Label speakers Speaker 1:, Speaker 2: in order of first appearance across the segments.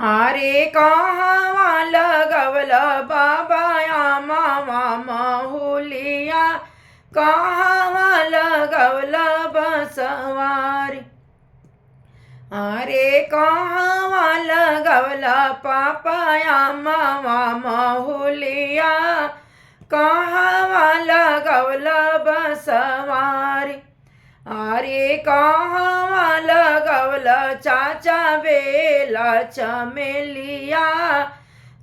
Speaker 1: अरे कहवा लगवल बाबा मामा महुलिया, कहवा लगवल बसवारी। अरे कहवा लगवल पापया मामा महुलिया, कहवा लगवल बसवारी। अरे कहवा लगवल चाचा बेला चमेलिया,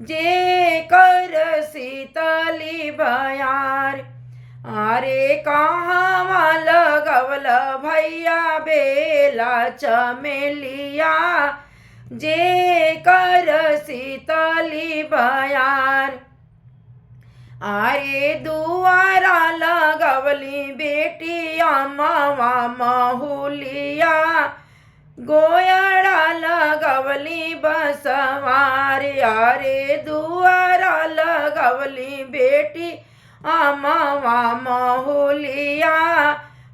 Speaker 1: जे कर शीतली बयार। अरे कहवा लगवल भैया बेला चमेलिया, जे कर शीतली बयार। अरे दुआरा लगवली बेटिया मामा महुलिया, गोयड़ा लगवली बसवार। अरे दुआरा लगवली बेटी मामा महुलिया,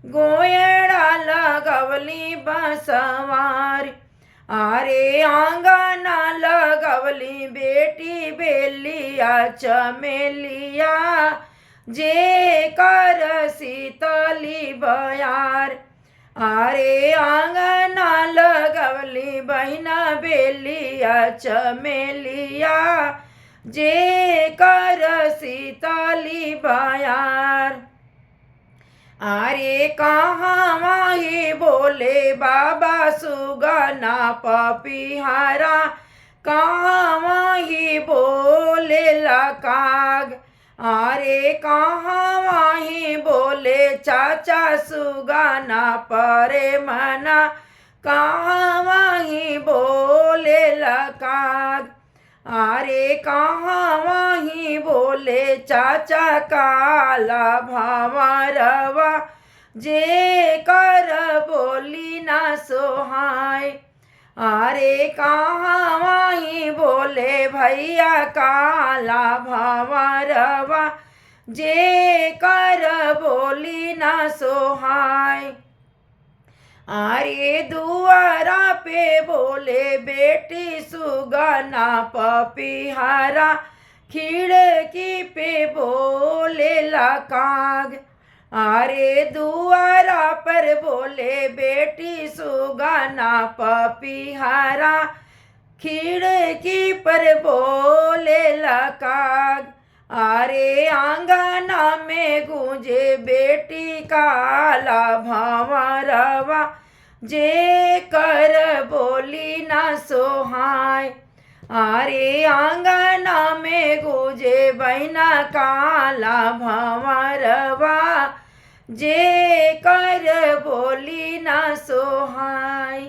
Speaker 1: गोयड़ा लगवली बसवार। अरे आंगना लगवली बेटी बेलिया चमेलिया, जे कर शीतली बयार। अरे आंगना लगवली बहिना बेलिया चमेलिया, जे कर शीतली बयार। अरे कहवा ही बोले बाबा सुगना पपिहारा, कहवा ही बोले लकाग। अरे कहवा ही बोले चाचा सुगना परे मना, कहवा ही बोले लकाग। अरे कहवा ही बोले चाचा काला भंवरवा, जे कर बोली ना सोहाय। अरे कहवा ही बोले भैया काला भंवरवा, जे कर बोली ना सोहाय। अरे दुआरा पे बोले बेटी सुगना पपिहारा, खिड़की पे बोले लकाग। अरे दुआरा पर बोले बेटी सुगना पपिहारा, खिड़की पर बोले लकाग। अरे आंगना में गूंजे बेटी काला भंवरवा, जे कर बोली ना सोहाय। अरे आंगना में गूंजे बहिना काला भंवरवा, जे कर बोली ना सोहाय।